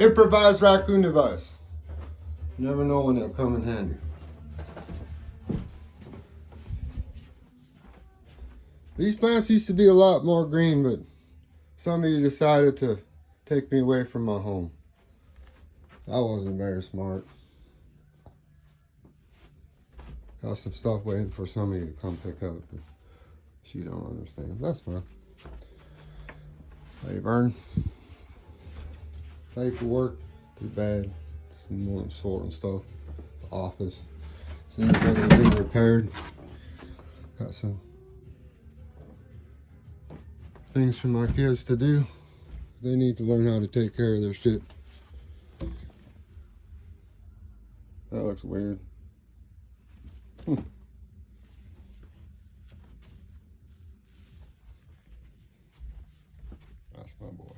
improvised raccoon device. You never know when it'll come in handy. These plants used to be a lot more green, but somebody decided to take me away from my home. I wasn't very smart. Got some stuff waiting for somebody to come pick up, but she don't understand. That's fine. Hey, Vern. Paperwork, too bad. Some more sorting stuff. It's the office. Seems like it's being repaired. Got some things for my kids to do. They need to learn how to take care of their shit. That looks weird. That's my boy.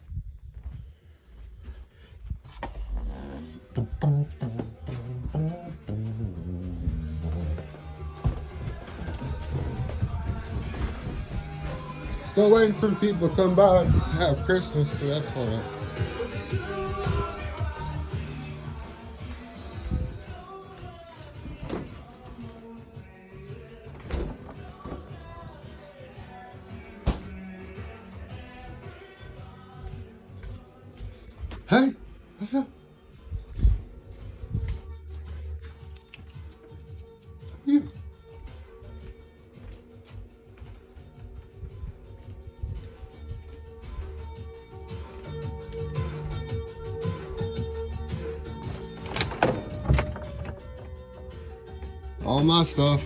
Still waiting for people to come by and have Christmas, but that's all right. Hey, what's up? You. All my stuff.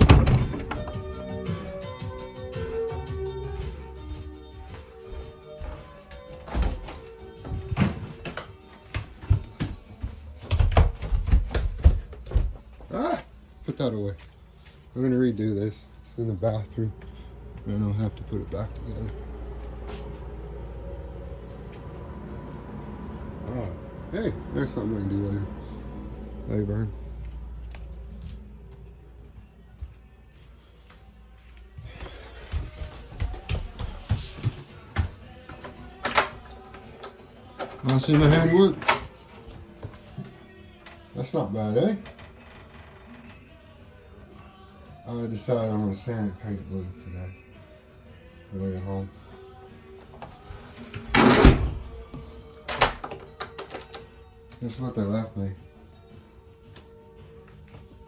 Put that away. I'm gonna redo this. It's in the bathroom. And I'll have to put it back together. Oh, hey, there's something I can do later. Hey, Vern. Wanna see my handwork? That's not bad, eh? I decided I'm going to sand it paint blue today. When I get home. This is what they left me.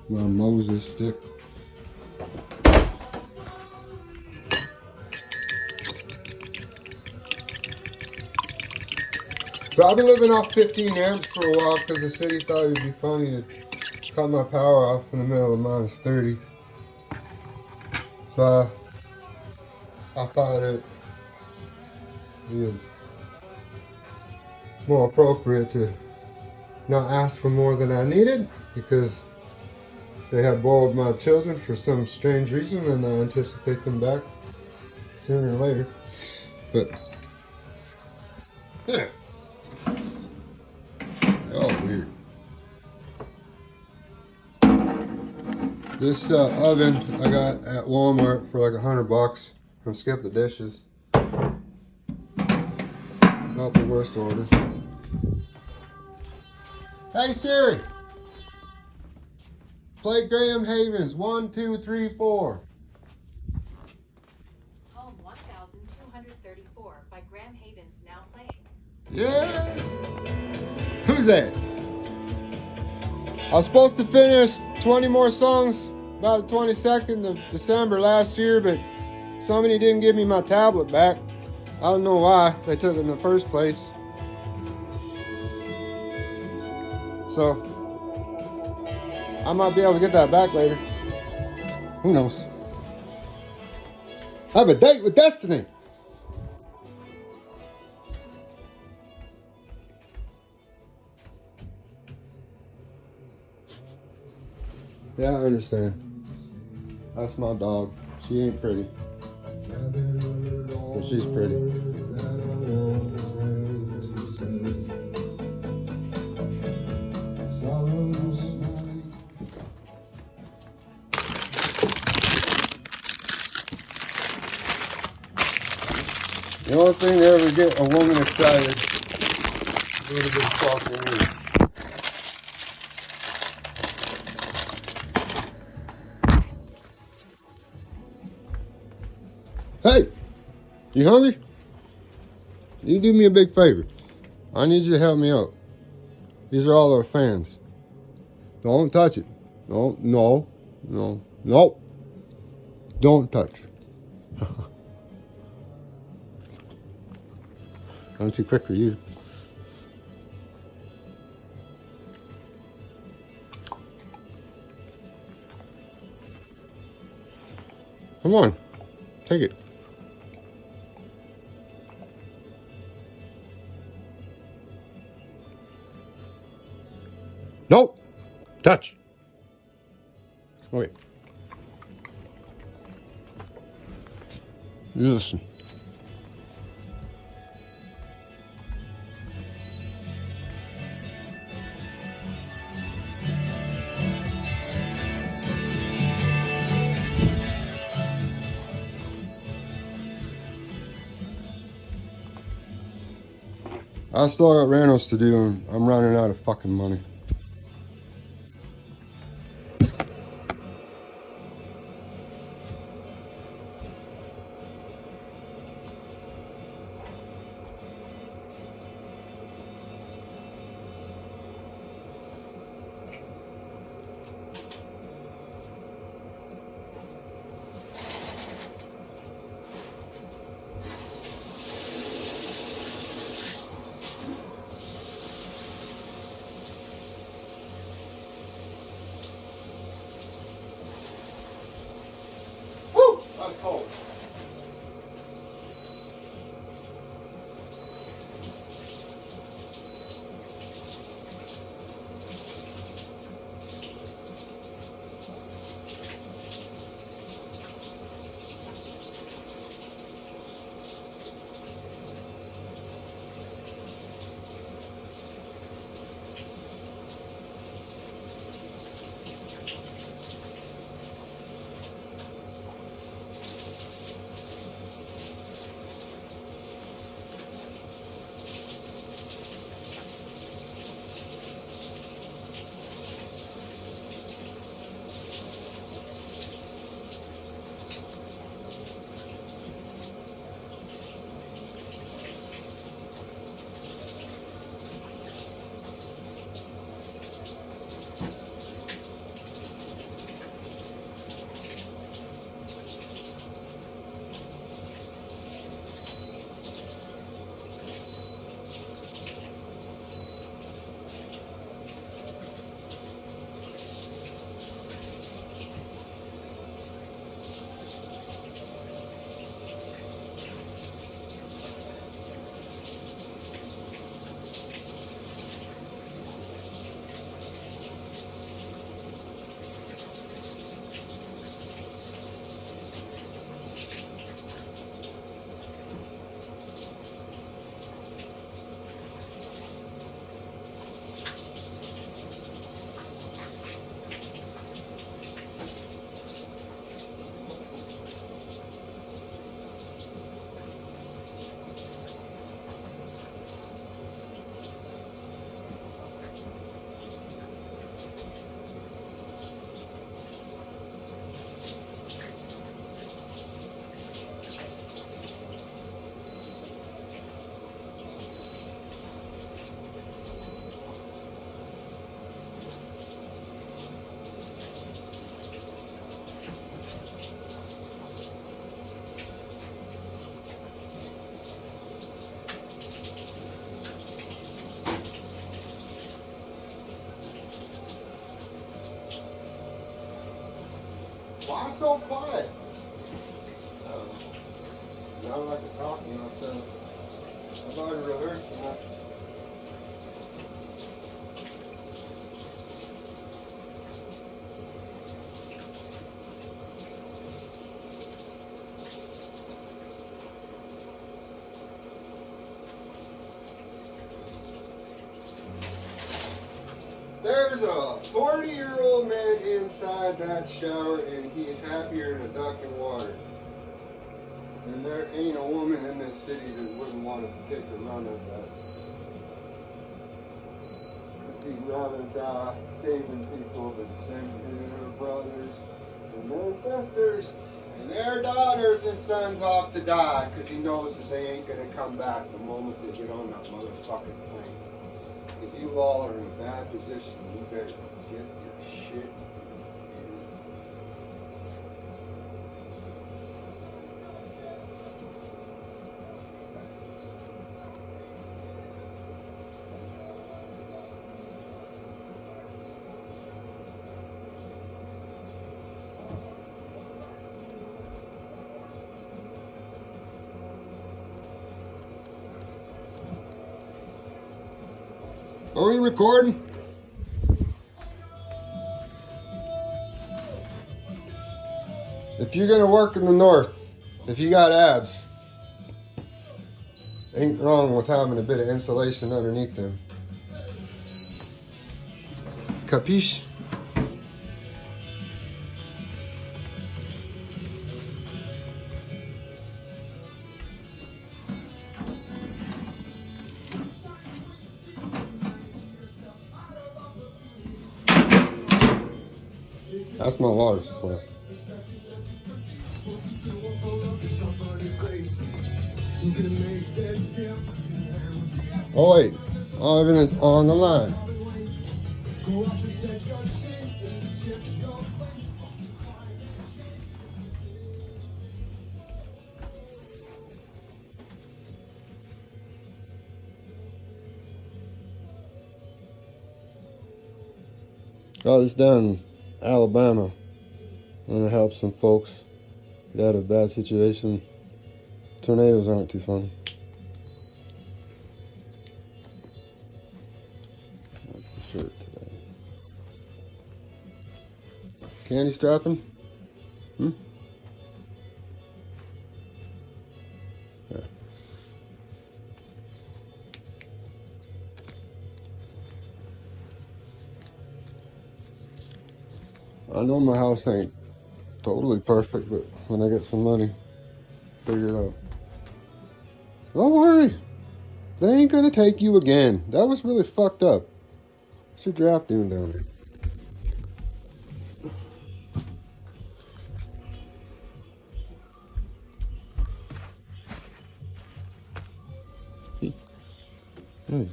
My Moses stick. So I've been living off 15 amps for a while because the city thought it would be funny to cut my power off in the middle of -30. So I thought it would be more appropriate to not ask for more than I needed because they have boiled my children for some strange reason and I anticipate them back sooner or later. But yeah. Oh, weird. This oven I got at Walmart for like $100 from Skip the Dishes. Not the worst order. Hey Siri, play Graham Havens 1, 2, 3, 4. Home 1234 by Graham Havens now playing. Yeah. Who's that? I was supposed to finish 20 more songs by the 22nd of December last year, but somebody didn't give me my tablet back. I don't know why they took it in the first place. So I might be able to get that back later. Who knows? I have a date with Destiny. Yeah, I understand. That's my dog. She ain't pretty. But she's pretty. The only thing that ever get a woman excited A little bit of salt in here. Hey, you hungry? You do me a big favor. I need you to help me out. These are all our fans. Don't touch it. No. Don't touch it. I'm too quick for you. Come on, take it. Nope. Touch. Okay. You listen. I still got Reynolds to do and I'm running out of fucking money. Woo! That's cold. Why so quiet? Now I can talk, you know, so I've already rehearsed enough. There's a 40-year-old man inside that shower and he is happier than a duck in water. And there ain't a woman in this city that wouldn't want to take the run of that. He'd rather die saving people than sending her brothers and their sisters and their daughters and sons off to die, because he knows that they ain't gonna come back the moment they get on that motherfucking plane. Because you all are in a bad position. You better get your shit. Are we recording? If you're gonna work in the north, if you got abs, ain't wrong with having a bit of insulation underneath them. Capiche? That's my water supply. Oh wait, oh, everything's on the line. Got this down in Alabama, and it helps some folks get out of a bad situation. Tornadoes aren't too fun. That's the shirt today. Candy strapping? Hmm? Yeah. I know my house ain't totally perfect, but when I get some money, figure it out. Don't worry. They ain't gonna take you again. That was really fucked up. What's your draft doing down there? Hey.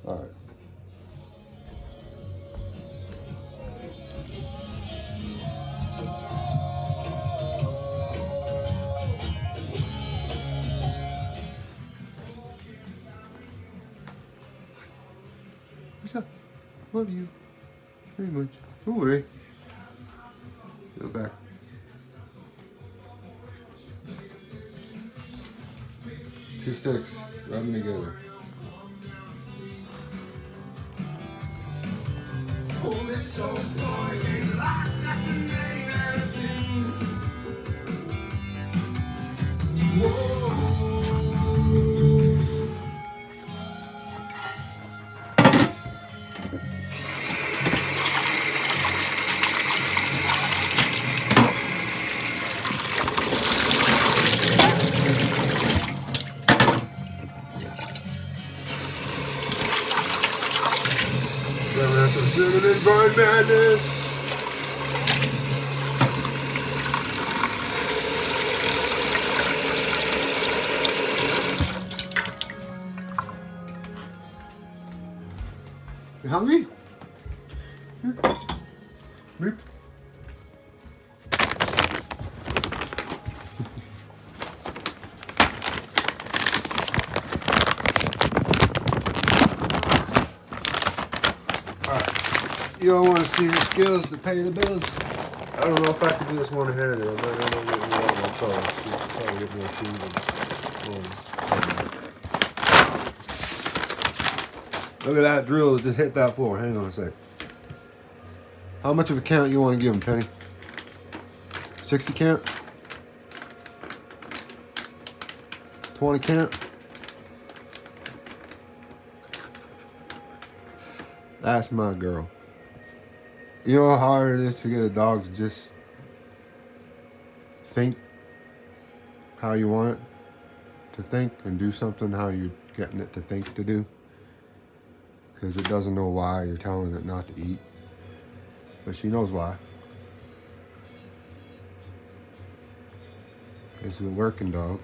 All right. What's up? Love you very much. Don't worry. Go back. Two sticks, rub them together. Some cinnamon bun madness. You hungry? Here. Meep. You all want to see her skills to pay the bills? I don't know if I can do this one-handed. I might not get me all my calls. Probably get more teams. Look at that drill that just hit that floor. Hang on a sec. How much of a count you want to give him, Penny? 60 count? 20 count? That's my girl. You know how hard it is to get a dog to just think how you want it to think and do something how you're getting it to think to do. Because it doesn't know why you're telling it not to eat. But she knows why. This is a working dog.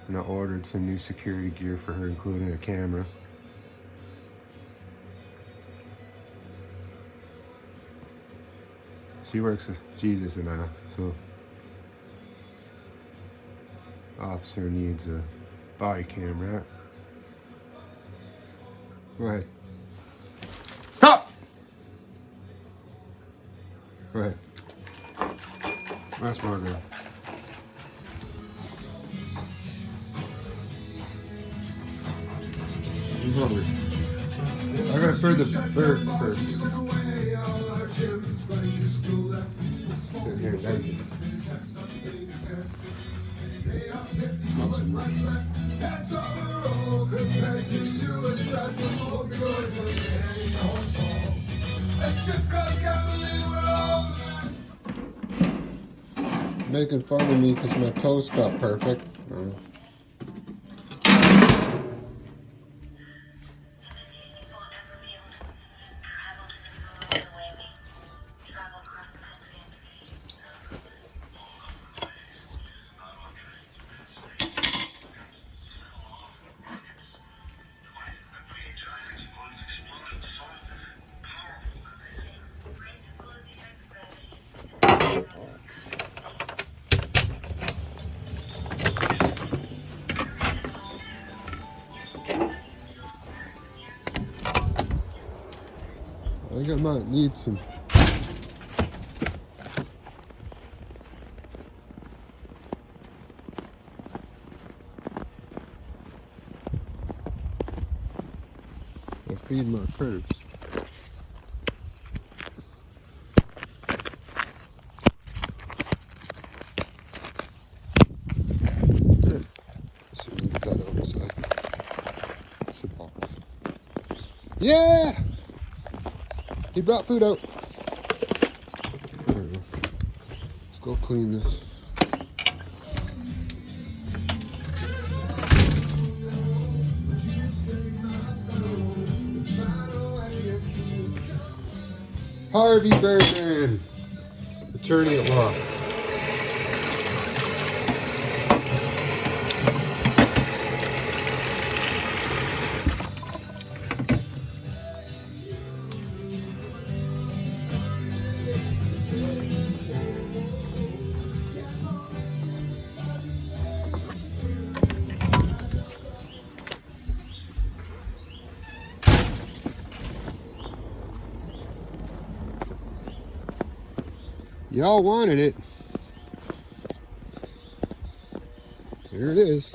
And I ordered some new security gear for her, including a camera. She works with Jesus and I, so officer needs a body cam, right? Go ahead. Stop! Go ahead. That's my girl. I'm hungry. I gotta feed the birds first. Here, thank you. Awesome. Making fun of me because my toast got perfect. I think I might need some. I feed my critters. Get that out so I can sip off. Yeah! He brought food out. There we go. Let's go clean this. Harvey Birdman, attorney at law. Y'all wanted it. Here it is.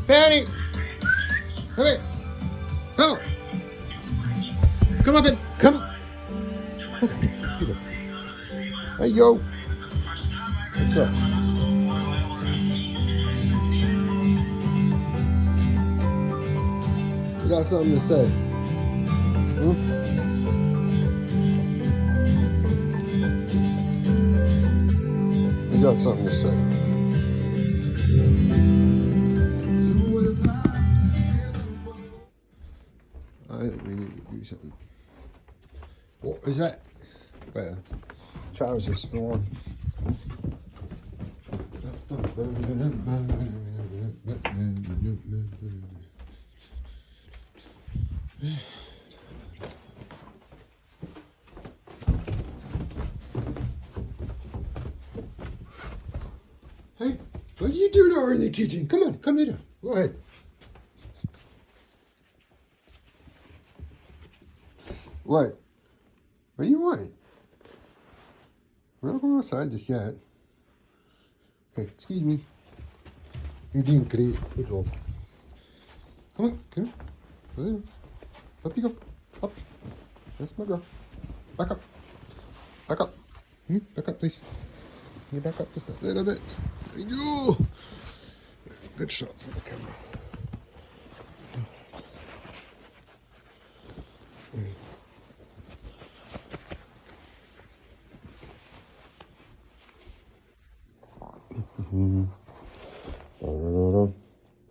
Fanny! Come here! Come! Come up and come! Okay, hey, yo! What's up? You got something to say? You got something to say? I think we need to do something. What is that? Well, trousers for one. Hey, what are you doing over in the kitchen? Come on, come lay down. Go ahead. What? What do you want? We're not going outside just yet. Okay, excuse me. You're doing great. Good job. Come on, come on. Lay down. Up you go. Up. That's my girl. Back up. Back up. Back up, please. Can you back up just a little bit? There you go. Good shot for the camera.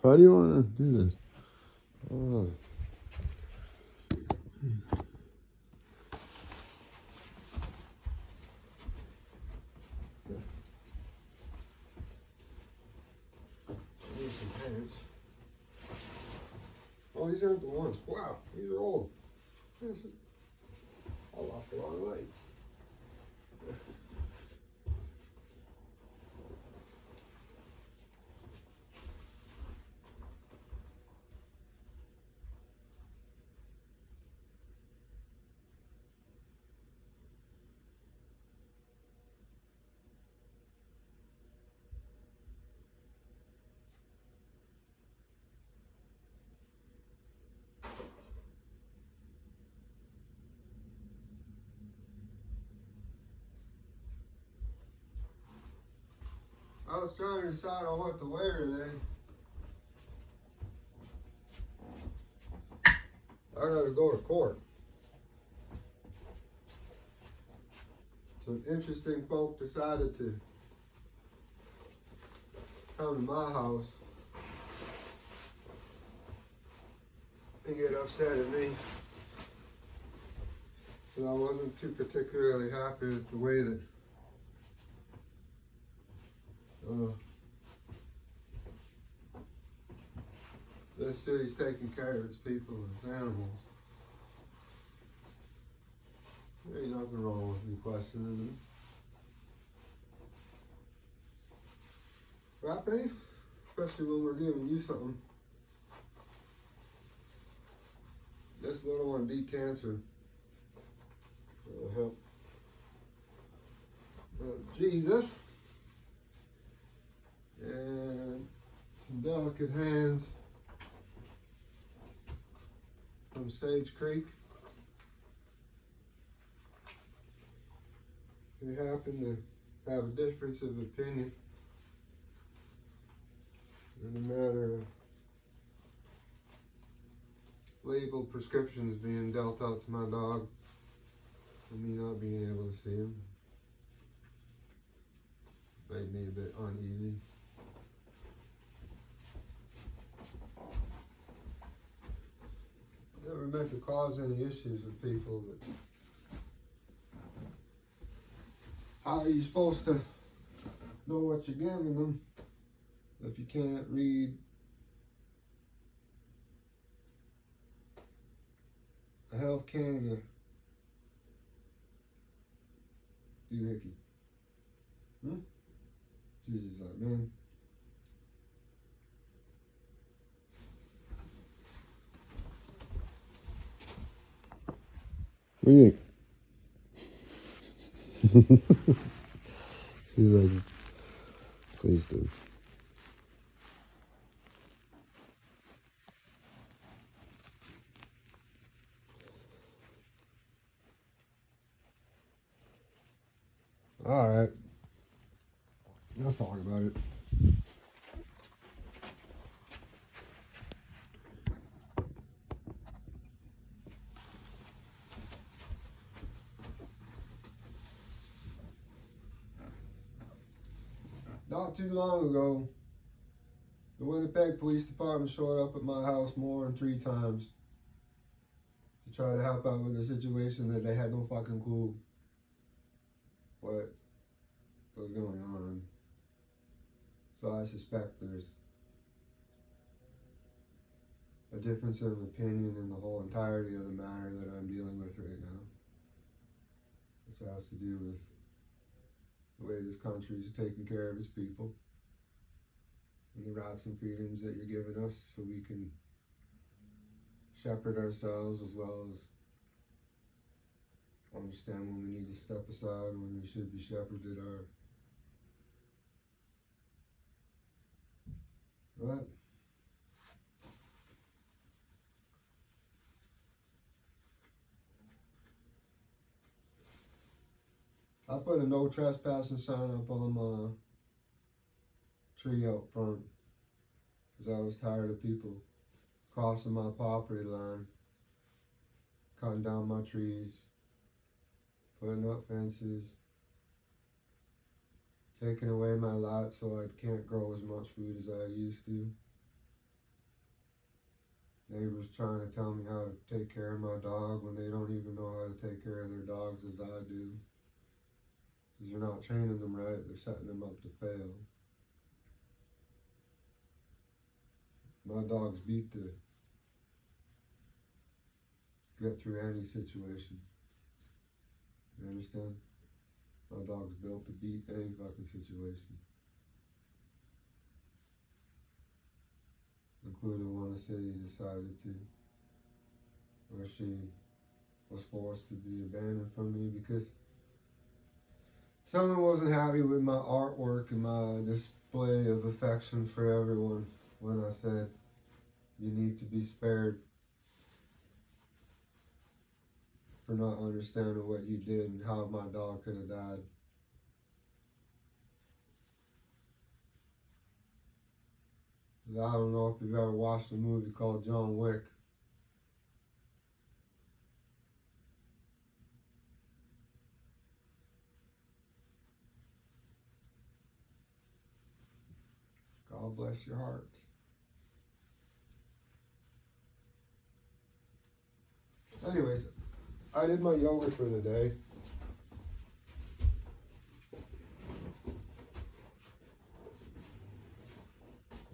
How do you want to do this? Here's some pants. Oh, these aren't the ones. Wow, these are old. I lost a long way. I was trying to decide on what to wear today. I gotta go to court. Some interesting folk decided to come to my house and get upset at me. Because I wasn't too particularly happy with the way that this city's taking care of its people and its animals. There ain't nothing wrong with me questioning them. Right, Penny? Especially when we're giving you something. This little one beat cancer. It'll help. Jesus. And some delicate hands from Sage Creek. We happen to have a difference of opinion in the matter of labeled prescriptions being dealt out to my dog and me not being able to see him. Made me a bit uneasy. Never meant to cause any issues with people, but how are you supposed to know what you're giving them if you can't read a Health Canada doohickey? Jesus, like, man. What do you think? He's like, please do. All right. Let's talk about it. Not too long ago, the Winnipeg Police Department showed up at my house more than 3 times to try to help out with a situation that they had no fucking clue what was going on. So I suspect there's a difference of opinion in the whole entirety of the matter that I'm dealing with right now, which has to do with the way this country is taking care of its people and the rights and freedoms that you're giving us so we can shepherd ourselves, as well as understand when we need to step aside and when we should be shepherded. Right? I put a no trespassing sign up on my tree out front because I was tired of people crossing my property line, cutting down my trees, putting up fences, taking away my lot so I can't grow as much food as I used to. Neighbors trying to tell me how to take care of my dog when they don't even know how to take care of their dogs as I do. Because you're not training them right, they're setting them up to fail. My dog's beat to get through any situation. You understand? My dog's built to beat any fucking situation. Including one the city decided to, where she was forced to be abandoned from me because someone wasn't happy with my artwork and my display of affection for everyone when I said, you need to be spared for not understanding what you did and how my dog could have died. I don't know if you've ever watched a movie called John Wick. God bless your hearts. Anyways, I did my yoga for the day.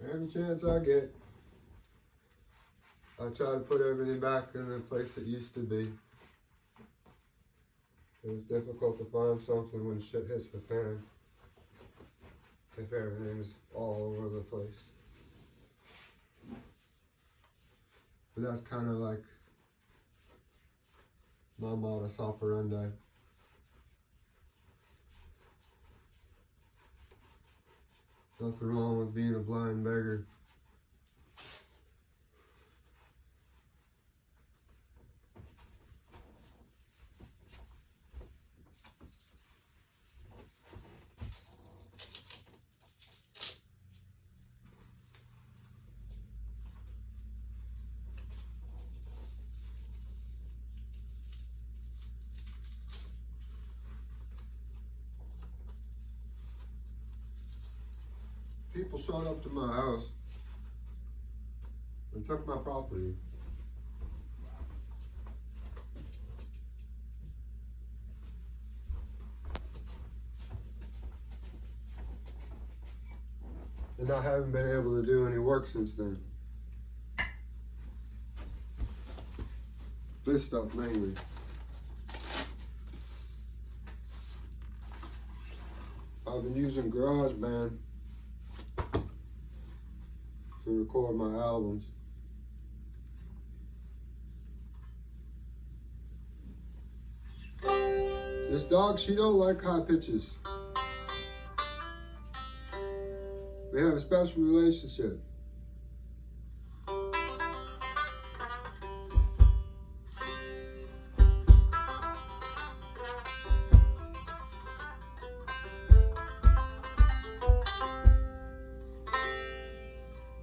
Every chance I get, I try to put everything back in the place it used to be. It's difficult to find something when shit hits the fan, if everything's all over the place. But that's kind of like my modus operandi. Nothing wrong with being a blind beggar. People showed up to my house and took my property. And I haven't been able to do any work since then. This stuff mainly. I've been using GarageBand to record my albums. This dog, she don't like high pitches. We have a special relationship.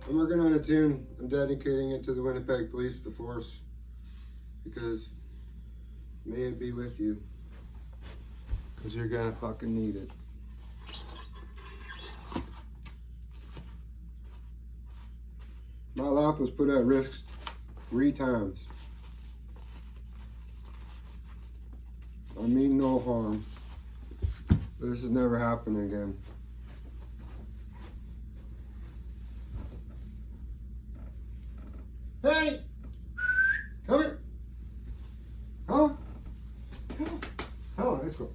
I'm working on a tune. I'm dedicating it to the Winnipeg Police Force because may it be with you, because you're gonna fucking need it. My life was put at risk 3 times. I mean no harm. This is never happening again. Hey! let's go.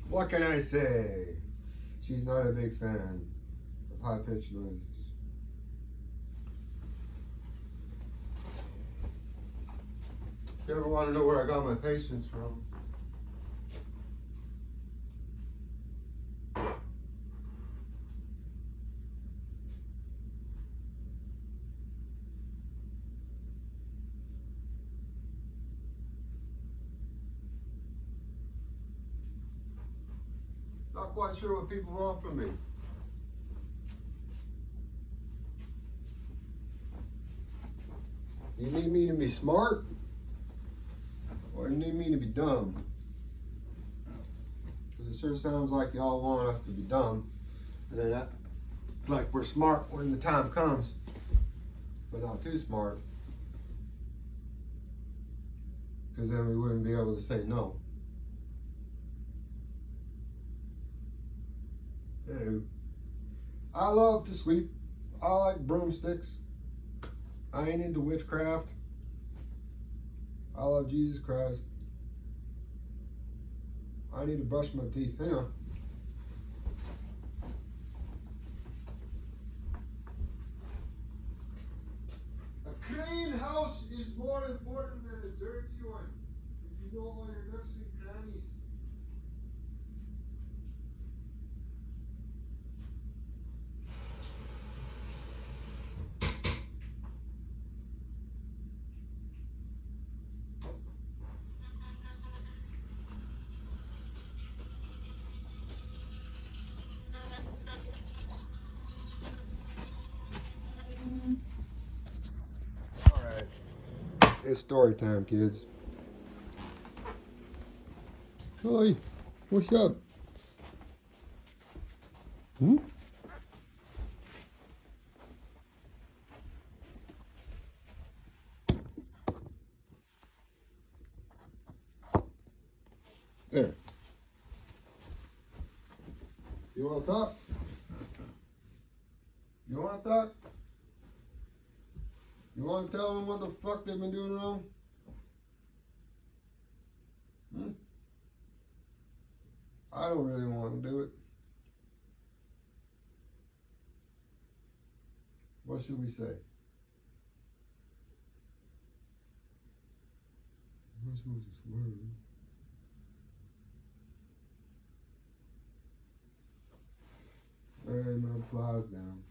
What can I say? She's not a big fan of high-pitched noises. If you ever want to know where I got my patience from, not quite sure what people want from me. You need me to be smart, or you need me to be dumb? Because it sure sounds like y'all want us to be dumb, and then act like we're smart when the time comes, but not too smart, because then we wouldn't be able to say no. Anywho, I love to sweep. I like broomsticks. I ain't into witchcraft. I love Jesus Christ. I need to brush my teeth. Hang on. A clean house is more important than a dirty one. If you know all your nooks and crannies. It's story time, kids. Hi, what's up? Hmm? There. You want to talk? You want to talk? You want to tell them what the fuck they've been doing wrong? Hmm? I don't really want to do it. What should we say? We're supposed to swear. And my flies down.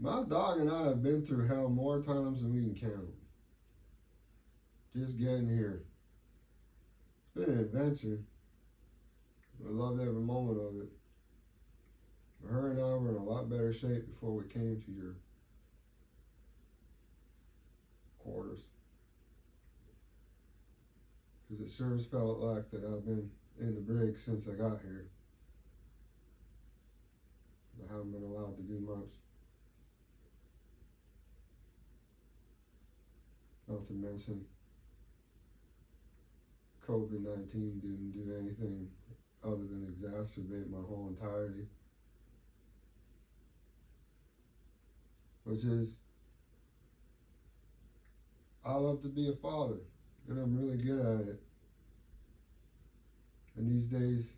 My dog and I have been through hell more times than we can count. Just getting here. It's been an adventure. I loved every moment of it. Her and I were in a lot better shape before we came to your quarters. Because it sure has felt like that I've been in the brig since I got here. I haven't been allowed to do much. Not to mention, COVID-19 didn't do anything other than exacerbate my whole entirety. Which is, I love to be a father, and I'm really good at it. And these days,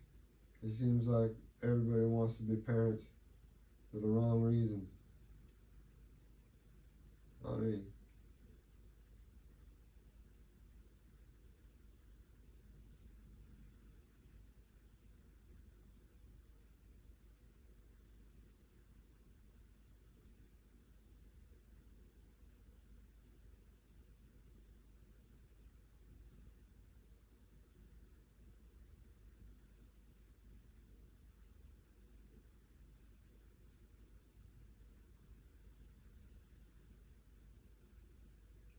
it seems like everybody wants to be parents for the wrong reasons. Not me.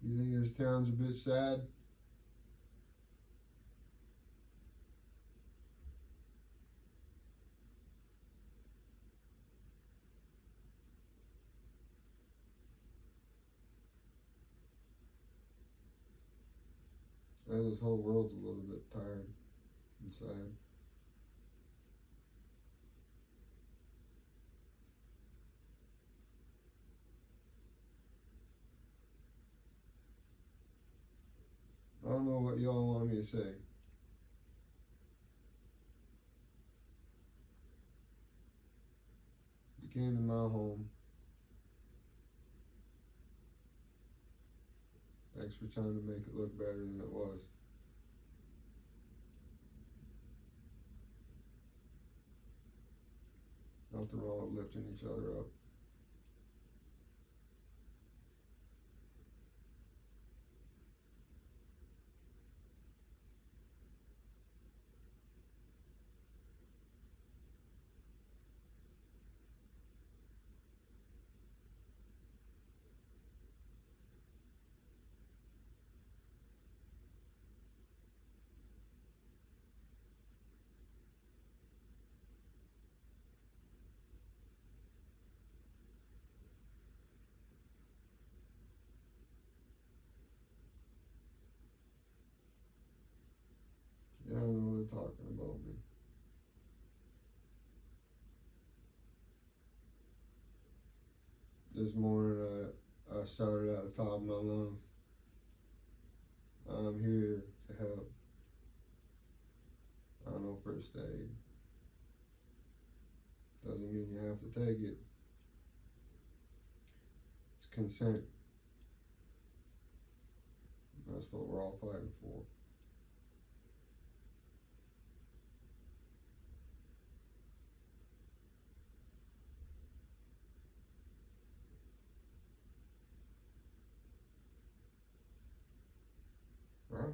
You think this town's a bit sad? This whole world's a little bit tired and sad. I don't know what y'all want me to say. You came to my home. Thanks for trying to make it look better than it was. Nothing wrong with lifting each other up. Yeah, I know they're talking about me. This morning I shouted at the top of my lungs, I'm here to help. I know first aid. Doesn't mean you have to take it. It's consent. That's what we're all fighting for. Right?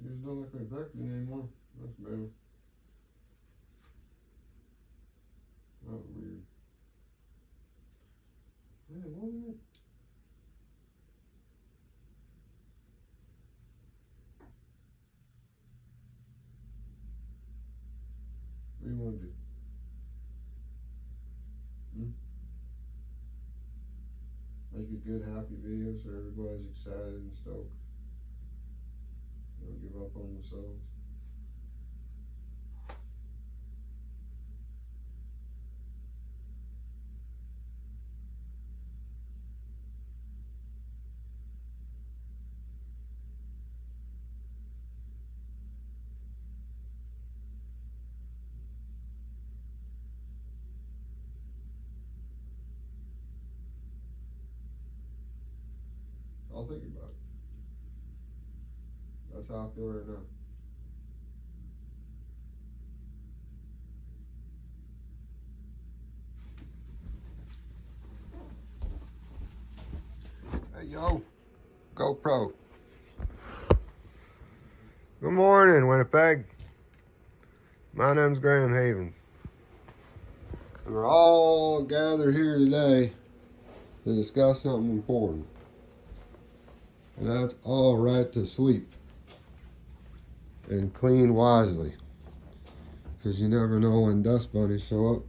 You just don't look infected anymore. That's better. That was weird. Man, what is it? What do you want to do? Make a good, happy video so everybody's excited and stoked. Don't give up on themselves. I'll think about it. That's how I feel right now. Hey, yo, GoPro. Good morning, Winnipeg. My name's Graham Havens. We're all gathered here today to discuss something important. And that's all right to sweep and clean wisely. Because you never know when dust bunnies show up.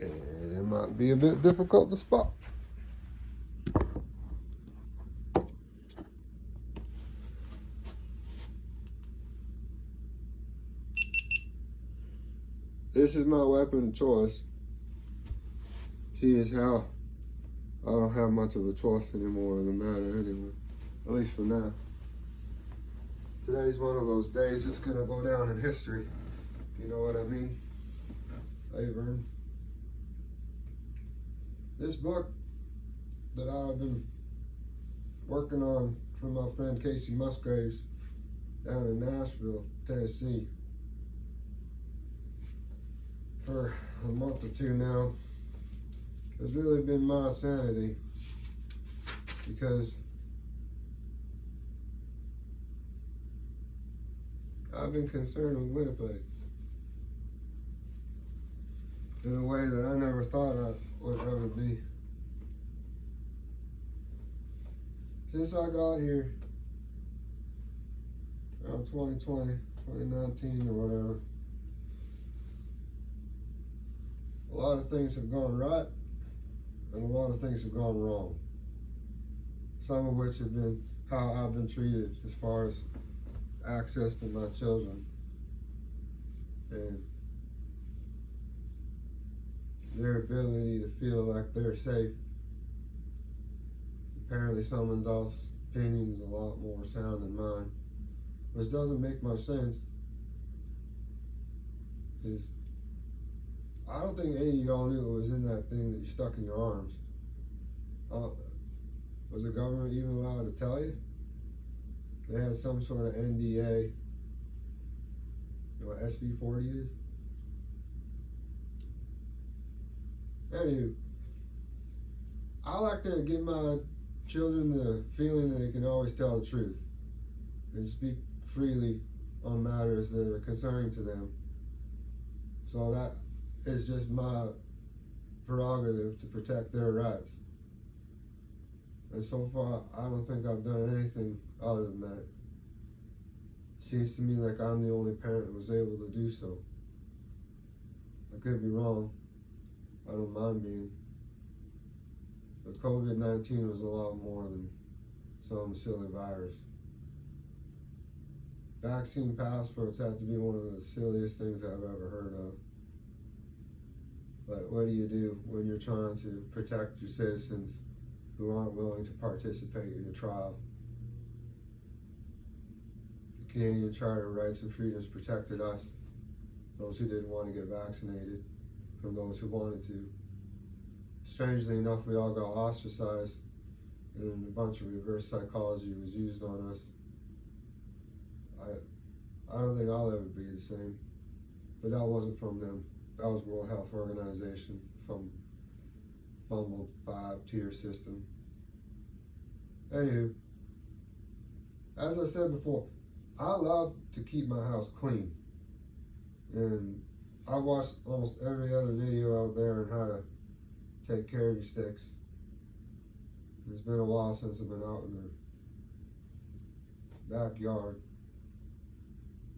And it might be a bit difficult to spot. This is my weapon of choice. Seeing as how I don't have much of a choice anymore in the matter anyway. At least for now. Today's one of those days that's gonna go down in history. You know what I mean? Avern. This book that I've been working on from my friend Casey Musgraves down in Nashville, Tennessee, for a month or two now. has really been my sanity, because I've been concerned with Winnipeg in a way that I never thought I would ever be. Since I got here around 2020, 2019 or whatever, a lot of things have gone right and a lot of things have gone wrong. Some of which have been how I've been treated as far as access to my children and their ability to feel like they're safe. Apparently someone else's opinion is a lot more sound than mine, which doesn't make much sense, because I don't think any of y'all knew it was in that thing that you stuck in your arms. Was the government even allowed to tell you? They had some sort of NDA. You know what SV40 is? Anywho, I like to give my children the feeling that they can always tell the truth and speak freely on matters that are concerning to them. So that is just my prerogative to protect their rights. And so far, I don't think I've done anything other than that. It seems to me like I'm the only parent that was able to do so. I could be wrong. I don't mind being. But COVID-19 was a lot more than some silly virus. Vaccine passports have to be one of the silliest things I've ever heard of. But what do you do when you're trying to protect your citizens who aren't willing to participate in a trial? The Canadian Charter of Rights and Freedoms protected us, those who didn't want to get vaccinated, from those who wanted to. Strangely enough, we all got ostracized, and a bunch of reverse psychology was used on us. I don't think I'll ever be the same, but that wasn't from them. That was World Health Organization from fumbled 5-tier system. Anywho, as I said before, I love to keep my house clean, and I watched almost every other video out there on how to take care of your sticks. It's been a while since I've been out in the backyard,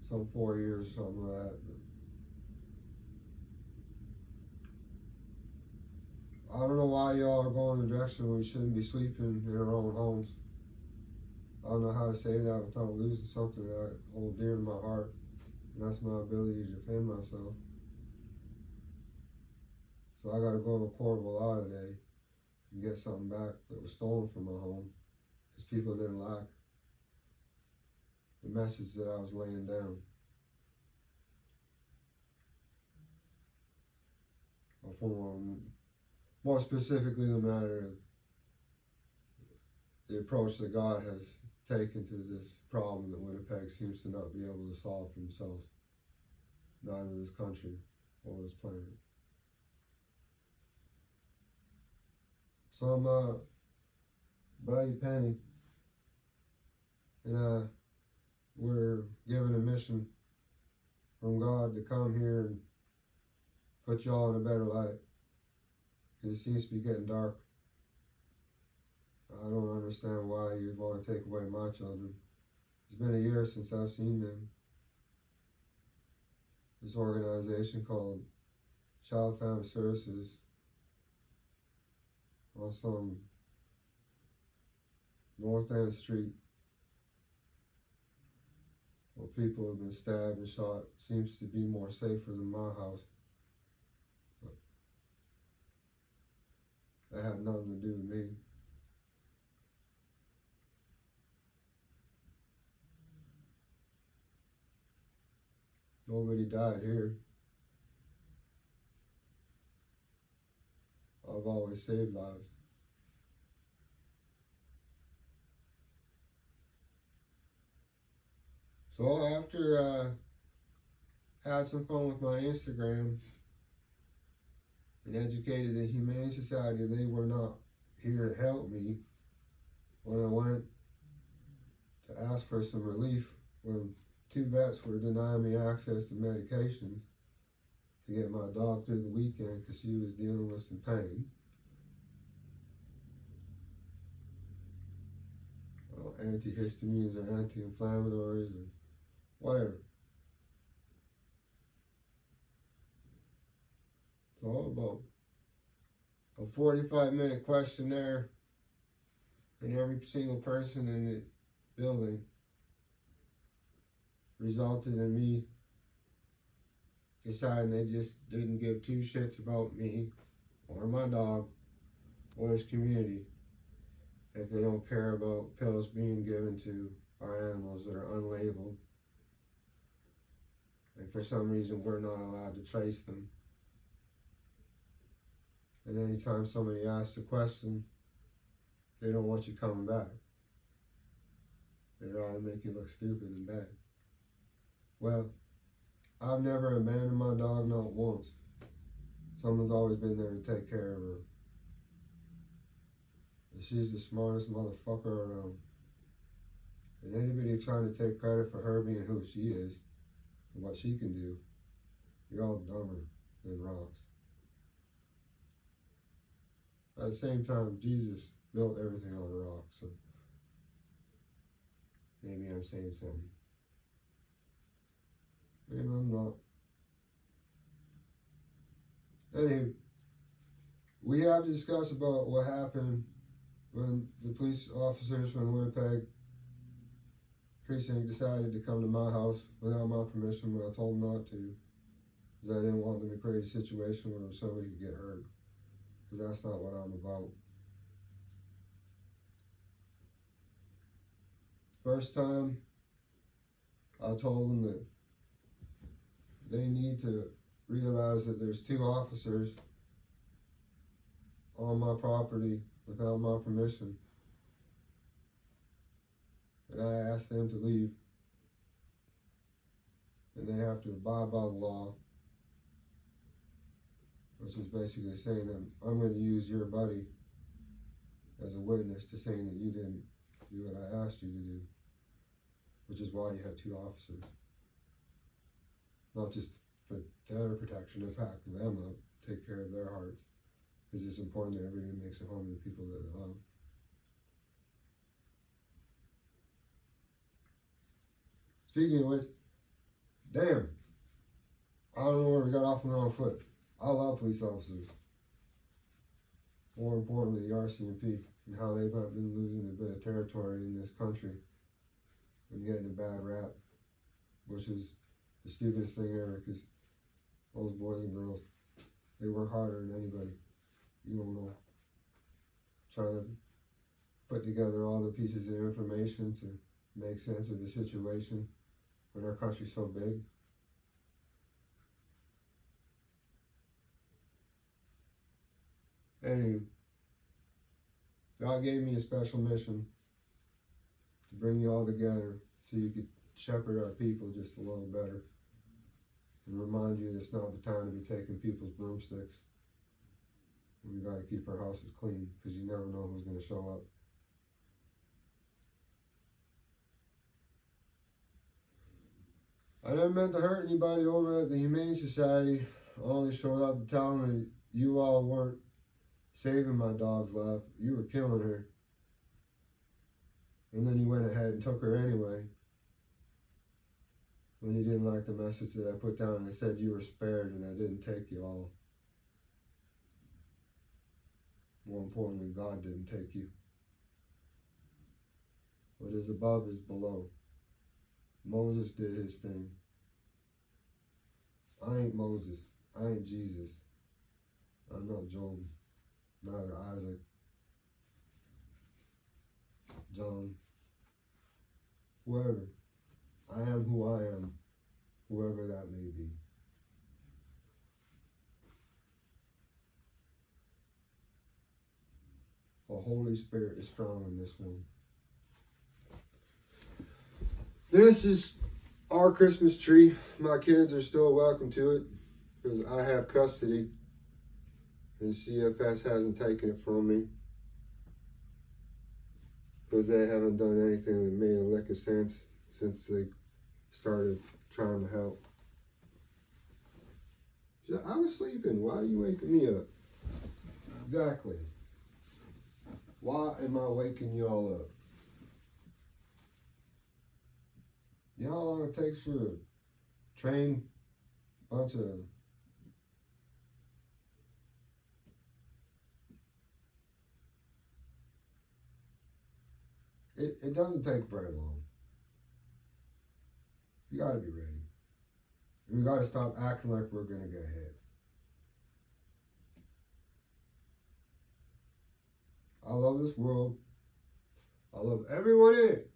some 4 years or something like that. I don't know why y'all are going in a direction where you shouldn't be sleeping in your own homes. I don't know how to say that without losing something that I hold dear to my heart, and that's my ability to defend myself. So I gotta go to a court of law today and get something back that was stolen from my home, because people didn't like the message that I was laying down. Or for more specifically, the matter of the approach that God has taken to this problem that Winnipeg seems to not be able to solve for themselves, neither this country or this planet. So I'm Buddy Penny, and we're given a mission from God to come here and put y'all in a better light, because it seems to be getting dark. I don't understand why you'd want to take away my children. It's been a year since I've seen them. This organization called Child Family Services on some North End Street, where people have been stabbed and shot, seems to be more safer than my house. But that had nothing to do with me. Nobody died here. I've always saved lives. So after had some fun with my Instagram and educated the Humane Society they were not here to help me when I went to ask for some relief when 2 vets were denying me access to medications to get my dog through the weekend because she was dealing with some pain. Antihistamines or anti-inflammatories or whatever. It's all about a 45-minute questionnaire, and every single person in the building resulted in me deciding they just didn't give 2 shits about me or my dog or this community if they don't care about pills being given to our animals that are unlabeled, and for some reason we're not allowed to trace them. And anytime somebody asks a question, they don't want you coming back. They'd rather make you look stupid and bad. Well, I've never abandoned my dog, not once. Someone's always been there to take care of her. And she's the smartest motherfucker around. And anybody trying to take credit for her being who she is and what she can do, you're all dumber than rocks. At the same time, Jesus built everything on a rock, so maybe I'm saying something. Maybe I'm not. Anyway, we have to discuss about what happened when the police officers from the Winnipeg precinct decided to come to my house without my permission when I told them not to, because I didn't want them to create a situation where somebody could get hurt, because that's not what I'm about. First time, I told them that they need to realize that there's 2 officers on my property without my permission. And I asked them to leave. And they have to abide by the law, which is basically saying that I'm going to use your buddy as a witness to saying that you didn't do what I asked you to do, which is why you have 2 officers. Not just for their protection, to back them up, take care of their hearts, because it's important that everybody makes a home to the people that they love. Speaking of which, damn, I don't know where we got off on the wrong foot. I love police officers. More importantly, the RCMP and how they've been losing a bit of territory in this country and getting a bad rap, which is the stupidest thing ever, because those boys and girls, they work harder than anybody. You don't know. Trying to put together all the pieces of information to make sense of the situation when our country's so big. Anyway, God gave me a special mission to bring you all together so you could shepherd our people just a little better and remind you it's not the time to be taking people's broomsticks. And we got to keep our houses clean, because you never know who's going to show up. I never meant to hurt anybody over at the Humane Society. I only showed up to tell them that you all weren't saving my dog's life. You were killing her. And then you went ahead and took her anyway, when you didn't like the message that I put down. I said you were spared and I didn't take you all. More importantly, God didn't take you. What is above is below. Moses did his thing. I ain't Moses. I ain't Jesus. I'm not Job. Neither Isaac. John. Whoever. I am who I am. Whoever that may be. The Holy Spirit is strong in this one. This is our Christmas tree. My kids are still welcome to it because I have custody. And CFS hasn't taken it from me because they haven't done anything that made a lick of sense since they started trying to help. I was sleeping. Why are you waking me up? Exactly. Why am I waking y'all up? You know how long it takes for a train bunch of it doesn't take very long. You gotta be ready. We gotta stop acting like we're gonna get hit. I love this world. I love everyone in it.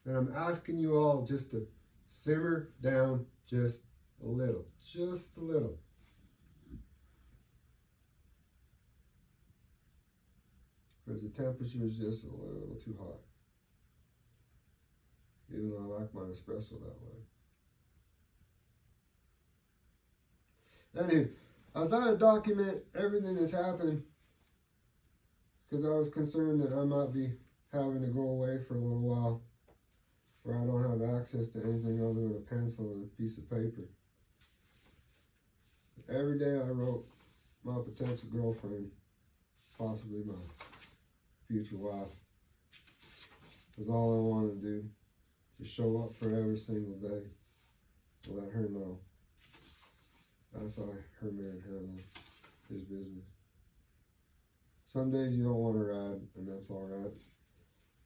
And I'm asking you all just to simmer down just a little. Just a little. Because the temperature is just a little too hot. Even though I like my espresso that way. Anyway, I thought I'd document everything that's happened because I was concerned that I might be having to go away for a little while where I don't have access to anything other than a pencil and a piece of paper. Every day I wrote my potential girlfriend, possibly my future wife. That's all I wanted to do. To show up for every single day. To let her know. That's how her man handles his business. Some days you don't want to ride, and that's alright.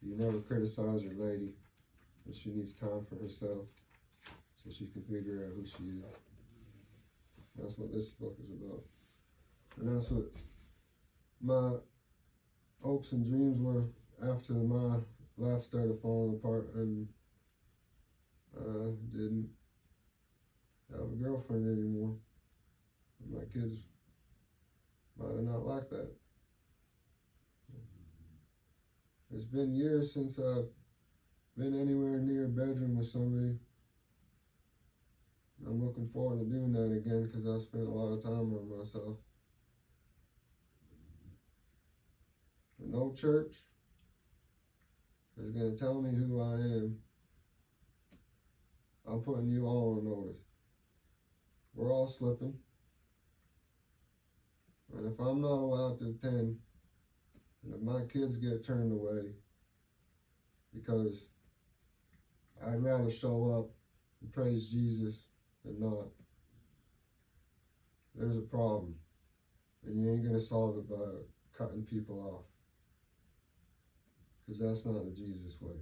You never criticize your lady, but she needs time for herself so she can figure out who she is. That's what this book is about. And that's what my hopes and dreams were after my life started falling apart and I didn't have a girlfriend anymore. My kids might have not liked that. It's been years since I've been anywhere near a bedroom with somebody. I'm looking forward to doing that again because I spent a lot of time on myself. But no church is going to tell me who I am. I'm putting you all on notice. We're all slipping. And if I'm not allowed to attend, and if my kids get turned away, because I'd rather show up and praise Jesus than not, there's a problem. And you ain't going to solve it by cutting people off. Because that's not the Jesus way.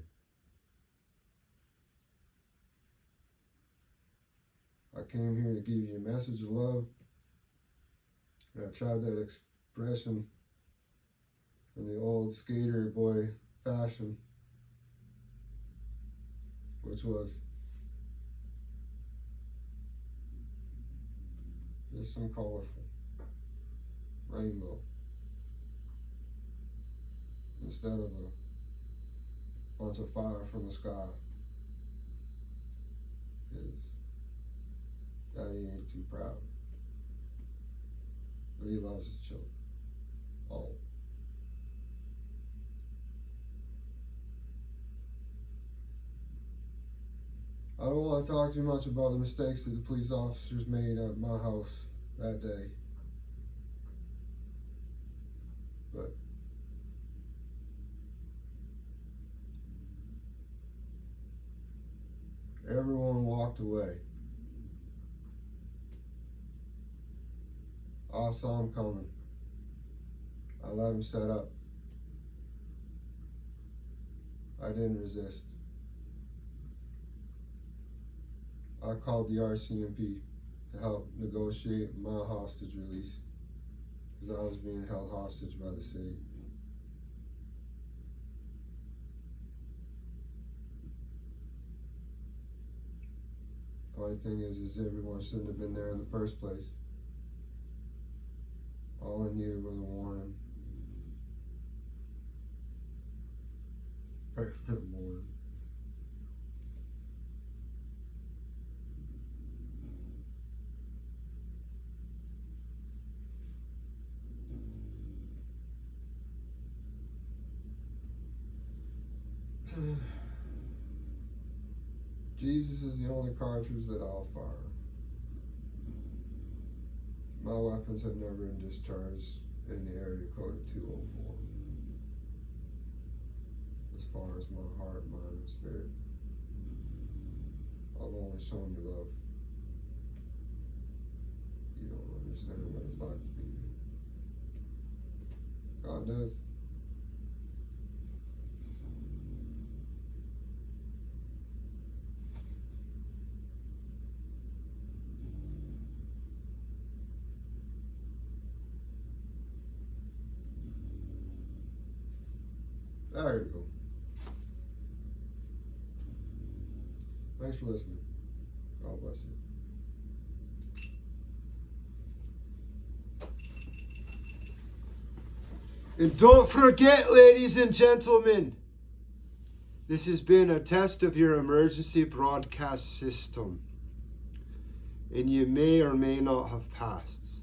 I came here to give you a message of love. And I tried that expression in the old skater boy fashion, which was just some colorful rainbow instead of a bunch of fire from the sky. Because Daddy ain't too proud. But he loves his children. All. I don't want to talk too much about the mistakes that the police officers made at my house that day. But everyone walked away. I saw him coming. I let him set up. I didn't resist. I called the RCMP to help negotiate my hostage release because I was being held hostage by the city. Funny thing is everyone shouldn't have been there in the first place. All I needed was a warning. Warning. Jesus is the only cartridge that I'll fire. My weapons have never been discharged in the area code of 204. As far as my heart, mind, and spirit, I've only shown you love. You don't understand what it's like to be me. God does. There you go. Thanks for listening. God bless you. And don't forget, ladies and gentlemen, this has been a test of your emergency broadcast system. And you may or may not have passed.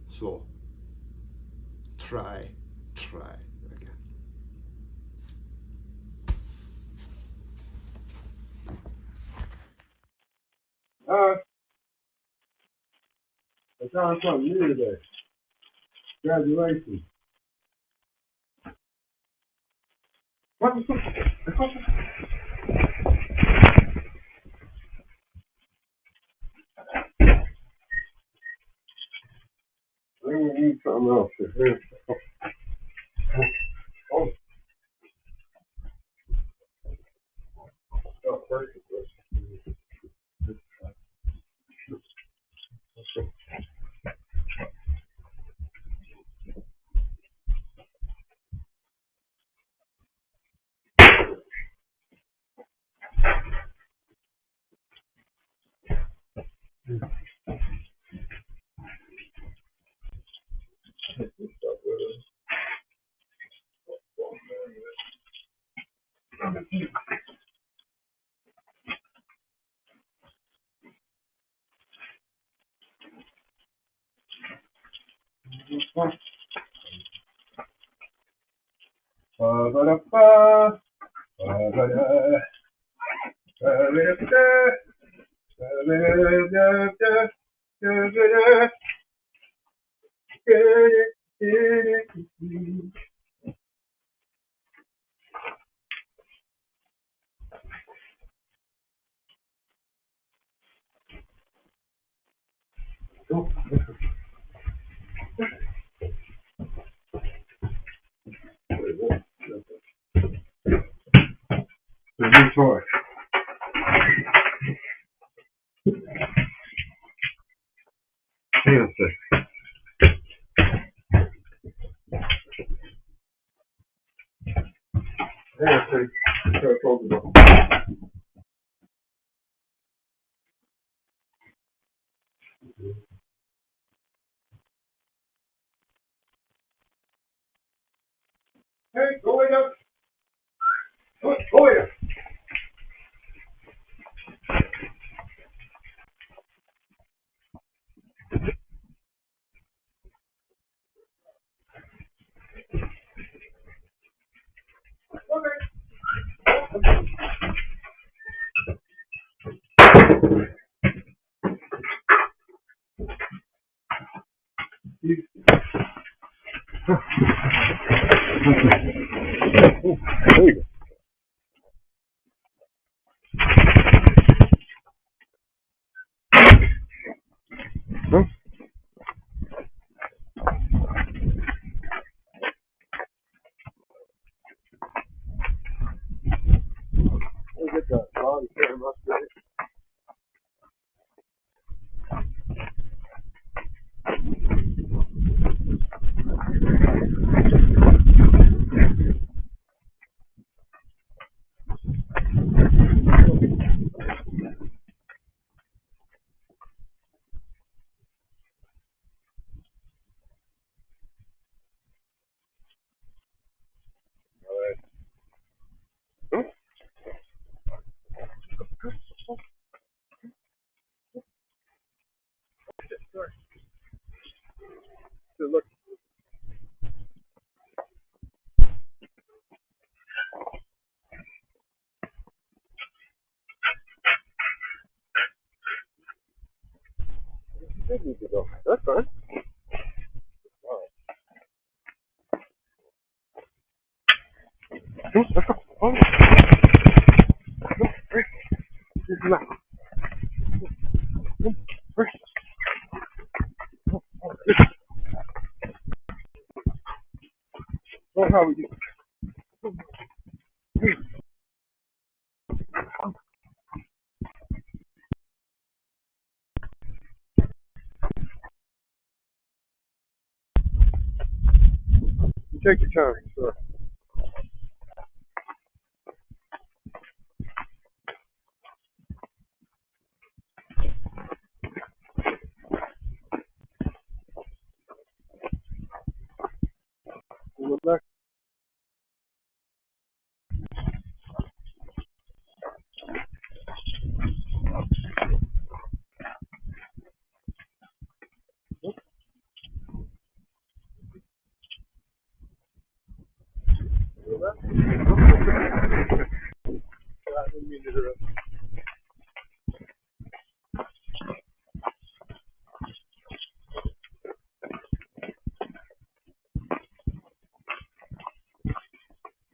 So, try again. I found something new today. Congratulations. We need something else. Oh, perfect. Good toy. Hang on a sec. Hang on a sec. Try to close the door. Hey, go away now. Go away now. There you go. Huh? Look at that long hair mustache. All right. Huh? did need to go. That's fine. All right. Let's go. Oh. This is not. Oh, how we do? You take your time, sir. Look back.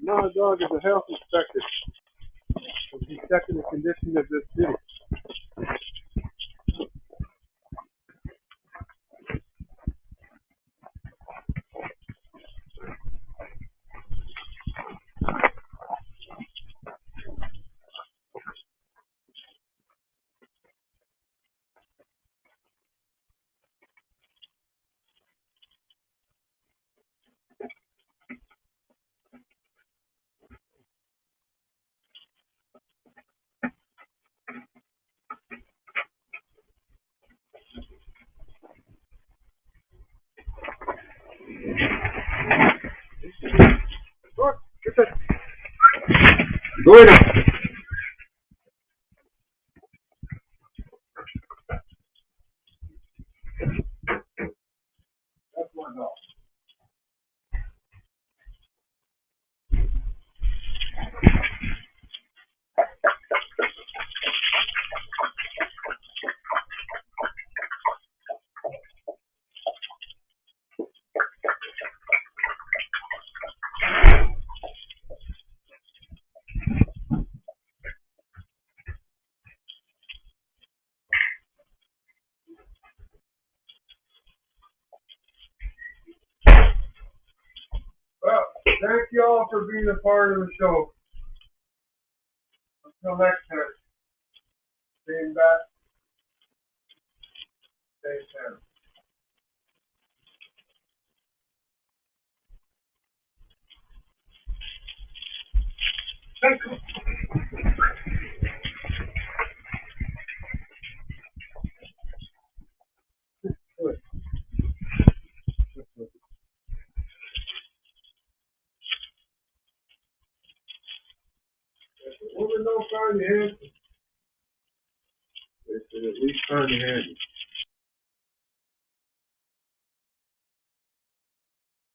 Now, dog is a health inspector. He's checking the condition of this city. Look, get that. Go ahead. That's one dog. Well, thank you all for being a part of the show. Until next time, being back, stay safe. Thank you. Woman don't find the answer. They should at least find the answer.